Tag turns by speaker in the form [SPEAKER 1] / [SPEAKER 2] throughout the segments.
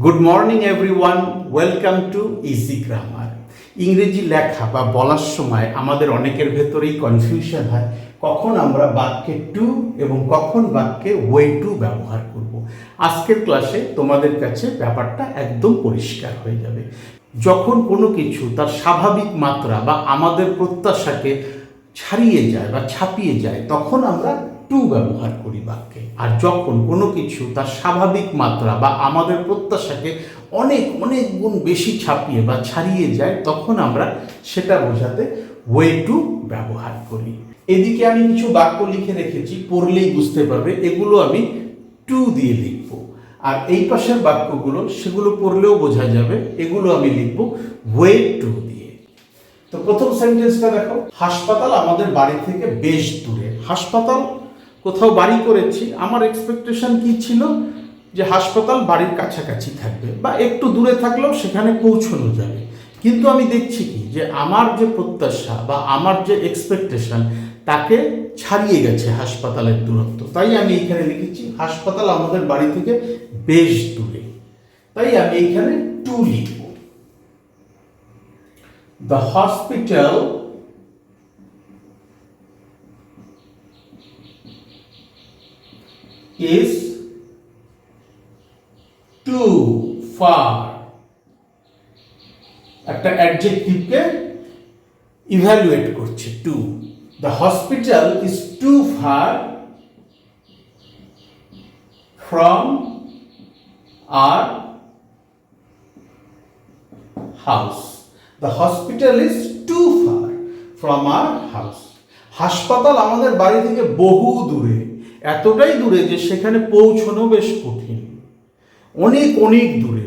[SPEAKER 1] Good morning everyone, welcome to easy grammar. ইংরেজি লেখা বা বলার সময় আমাদের অনেকের ভেতরেই কনফিউশন হয় কখন আমরা বাক্যে টু এবং কখন বাক্যে ওয়ে টু ব্যবহার করব। আজকের ক্লাসে তোমাদের কাছে ব্যাপারটা একদম পরিষ্কার হয়ে যাবে। যখন কোনো কিছু তার স্বাভাবিক মাত্রা বা আমাদের প্রত্যাশাকে ছাড়িয়ে যায় বা ছাপিয়ে যায় তখন আমরা টু ব্যবহার করি বাক্যে। আর যখন কোনো কিছু তার স্বাভাবিক মাত্রা বা আমাদের প্রত্যাশাকে অনেক অনেক গুণ বেশি ছাপিয়ে বা ছাড়িয়ে যায় তখন আমরা সেটা বোঝাতে ওয়ে টু ব্যবহার করি। এদিকে আমি কিছু বাক্য লিখে রেখেছি, পড়লেই বুঝতে পারবে এগুলো আমি টু দিয়ে লিখব। আর এই পাশের বাক্যগুলো সেগুলো পড়লেও বোঝা যাবে, এগুলো আমি লিখব ওয়ে টু দিয়ে। তো প্রথম সেন্টেন্সটা দেখো, হাসপাতাল আমাদের বাড়ি থেকে বেশ দূরে। হাসপাতাল কোথাও বাড়ি করেছি, আমার এক্সপেকটেশন কি ছিল যে হাসপাতাল বাড়ির কাছাকাছি থাকবে বা একটু দূরে থাকলেও সেখানে পৌঁছানো যাবে। কিন্তু আমি দেখছি কি যে আমার যে প্রত্যাশা বা আমার যে এক্সপেকটেশন তাকে ছাড়িয়ে গেছে হাসপাতালের দূরত্ব। তাই আমি এখানে লিখেছি হাসপাতাল আমাদের বাড়ি থেকে বেশ দূরে। তাই আমি এখানে টু লিখব। The hospital is too far. একটা অ্যাডজেক্টিভকে ইভ্যালুয়েট করছে two. The hospital is too far from our house. The hospital is too far from our house. হাসপাতাল আমাদের বাড়ি থেকে বহু দূরে, এতটাই দূরে যে সেখানে পৌঁছানো বেশ কঠিন, অনেক অনেক দূরে,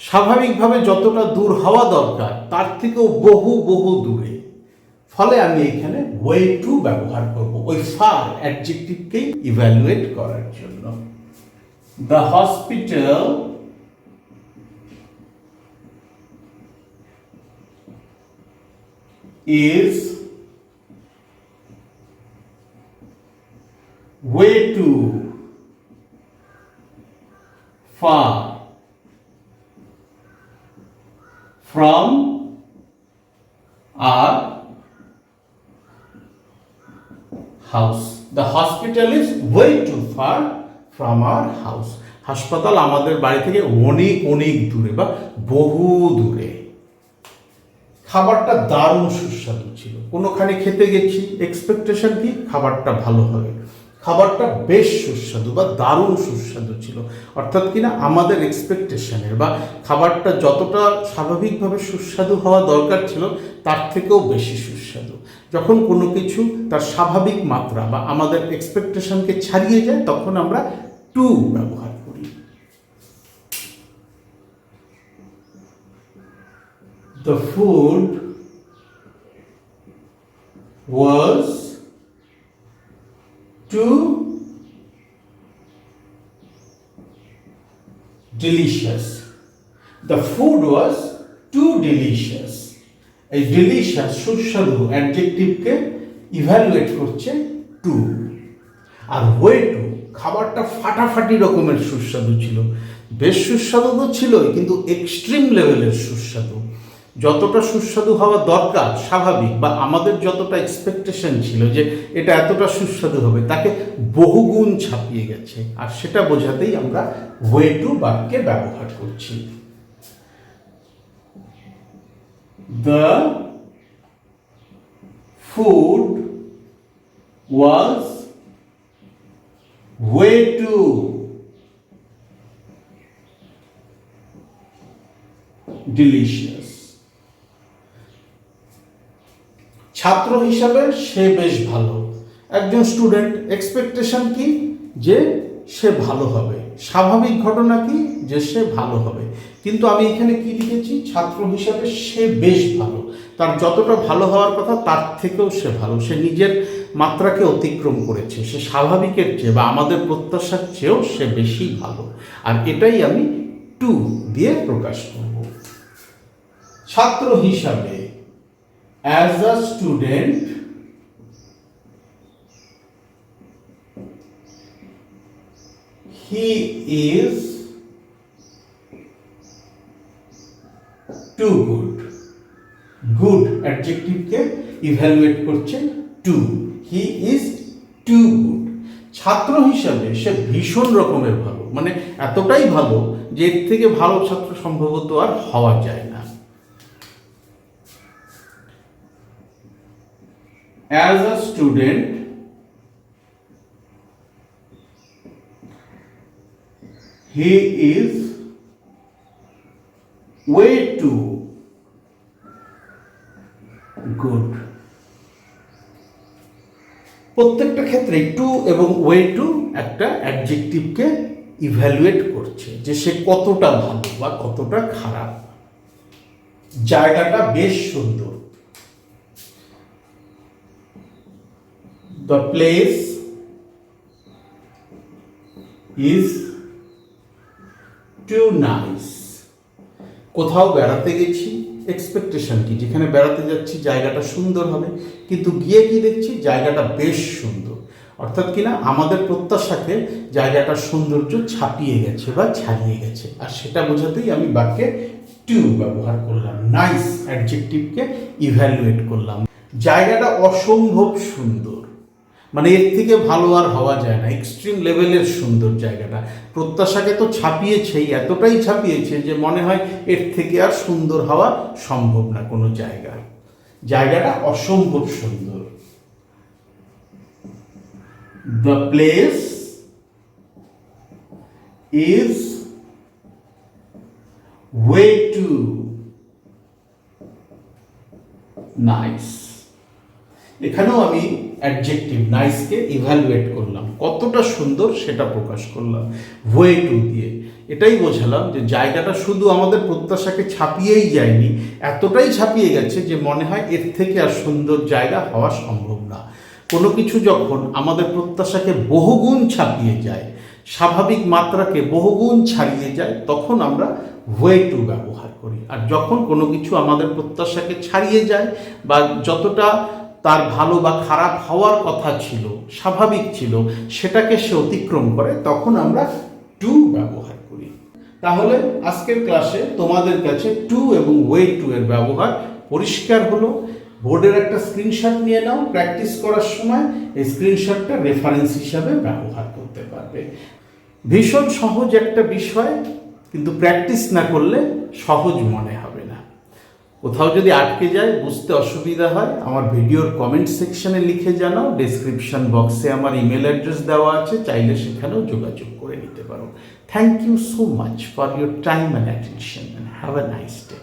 [SPEAKER 1] স্বাভাবিকভাবে যতটা দূর হওয়া দরকার তার থেকেও বহু বহু দূরে। ফলে আমি এখানে ওয়ে টু ব্যবহার করব ওই ফার অ্যাডজেক্টিভকেই ইভ্যালুয়েট করার জন্য। The hospital is way too far from our house. The hospital is way too far from our house. হাসপাতাল আমাদের বাড়ি থেকে অনেক অনেক দূরে বা বহু দূরে। খাবারটা দারুণ সুস্বাদু ছিল। কোনোখানে খেতে গেছি, এক্সপেকটেশন কি খাবারটা ভালো হবে। খাবারটা বেশ সুস্বাদু বা দারুণ সুস্বাদু ছিল, অর্থাৎ কিনা আমাদের এক্সপেকটেশনের বা খাবারটা যতটা স্বাভাবিকভাবে সুস্বাদু হওয়া দরকার ছিল তার থেকেও বেশি সুস্বাদু। যখন কোনো কিছু তার স্বাভাবিক মাত্রা বা আমাদের এক্সপেকটেশনকে ছাড়িয়ে যায় তখন আমরা টু ব্যবহার করি। The food was too delicious. The food was too delicious. এই delicious সুস্বাদু অ্যাডজেক্টিভকে ইভ্যালুয়েট করছে টু। আর ওয়ে টু, খাবারটা ফাটাফাটি রকমের সুস্বাদু ছিল। বেশ সুস্বাদু তো ছিলই, কিন্তু এক্সট্রিম লেভেলের সুস্বাদু। যতটা সুস্বাদু হওয়া দরকার স্বাভাবিক বা আমাদের যতটা এক্সপেকটেশন ছিল যে এটা এতটা সুস্বাদু হবে তাকে বহুগুণ ছাপিয়ে গেছে। আর সেটা বোঝাতেই আমরা ওয়ে টু বাক্যে ব্যবহার করছি। The food was way too delicious. ছাত্র হিসাবে সে বেশ ভালো। একজন স্টুডেন্ট, এক্সপেকটেশন কি যে সে ভালো হবে, স্বাভাবিক ঘটনা কি যে সে ভালো হবে। কিন্তু আমি এখানে কি লিখেছি, ছাত্র হিসাবে সে বেশ ভালো। তার যতটা ভালো হওয়ার কথা তার থেকেও সে ভালো, সে নিজের মাত্রাকে অতিক্রম করেছে, সে স্বাভাবিকের চেয়ে বা আমাদের প্রত্যাশার চেয়েও সে বেশি ভালো। আর এটাই আমি টু দিয়ে প্রকাশ করব। ছাত্র হিসাবে, as a student, he is too good. Good অ্যাডজেক্টিভকে ইভ্যালুয়েট করছে too, he is too good. ছাত্র হিসাবে সে ভীষণ রকমের ভালো, মানে এতটাই ভালো যে এর থেকে ভালো ছাত্র সম্ভবত আর হওয়া যায় না। As a student he is way to good. প্রত্যেকটা ক্ষেত্রে টু এবং ওয়ে টু একটা অ্যাডজেক্টিভকে ইভ্যালুয়েট করছে যে সে কতটা ভালো বা কতটা খারাপ। জায়গাটা বেশ সুন্দর। The place is too nice. কোথাও বেড়াতে গেছি, এক্সপেকটেশন কি যেখানে বেড়াতে যাচ্ছি জায়গাটা সুন্দর হবে, কিন্তু গিয়ে কি দেখছি জায়গাটা বেশ সুন্দর। অর্থাৎ কিনা আমাদের প্রত্যাশাকে জায়গাটার সৌন্দর্য ছাপিয়ে গেছে বা ছাড়িয়ে গেছে, আর সেটা বোঝাতেই আমি বাক্যে টু ব্যবহার করলাম। নাইস অ্যাডজেক্টিভকে ইভ্যালুয়েট করলাম। জায়গাটা অসম্ভব সুন্দর, মানে এর থেকে ভালো আর হওয়া যায় না, এক্সট্রিম লেভেলের সুন্দর জায়গাটা। প্রত্যাশাকে তো ছাপিয়েছেই, এতটাই ছাপিয়েছে যে মনে হয় এর থেকে আর সুন্দর হওয়া সম্ভব না কোনো জায়গা। জায়গাটা অসম্ভব সুন্দর। The place is way too nice. এখানেও আমি অ্যাডজেক্টিভ নাইসকে ইভ্যালুয়েট করলাম, কতটা সুন্দর সেটা প্রকাশ করলাম ওয়ে টু দিয়ে। এটাই বোঝালাম যে জায়গাটা শুধু আমাদের প্রত্যাশাকে ছাপিয়েই যায়নি, এতটাই ছাপিয়ে গেছে যে মনে হয় এর থেকে আর সুন্দর জায়গা হওয়া সম্ভব না। কোনো কিছু যখন আমাদের প্রত্যাশাকে বহুগুণ ছাপিয়ে যায়, স্বাভাবিক মাত্রাকে বহুগুণ ছাড়িয়ে যায়, তখন আমরা ওয়ে টু ব্যবহার করি। আর যখন কোনো কিছু আমাদের প্রত্যাশাকে ছাড়িয়ে যায় বা যতটা তার ভালো বা খারাপ হওয়ার কথা ছিল, স্বাভাবিক ছিল, সেটাকে সে অতিক্রম করে, তখন আমরা টু ব্যবহার করি। তাহলে আজকের ক্লাসে তোমাদের কাছে টু এবং ওয়ে টু এর ব্যবহার পরিষ্কার হলো। বোর্ডের একটা স্ক্রিনশট নিয়ে নাও, প্র্যাকটিস করার সময় এই স্ক্রিনশটটা রেফারেন্স হিসাবে ব্যবহার করতে পারবে। ভীষণ সহজ একটা বিষয়, কিন্তু প্র্যাকটিস না করলে সহজ মনে হবে না। কোথাও যদি আটকে যায়, বুঝতে অসুবিধা হয়, আমার ভিডিওর কমেন্ট সেকশনে লিখে জানাও। ডেসক্রিপশন বক্সে আমার ইমেল অ্যাড্রেস দেওয়া আছে, চাইলে সেখানেও যোগাযোগ করে নিতে পারো। Thank you so much for your time and attention, and have a nice day.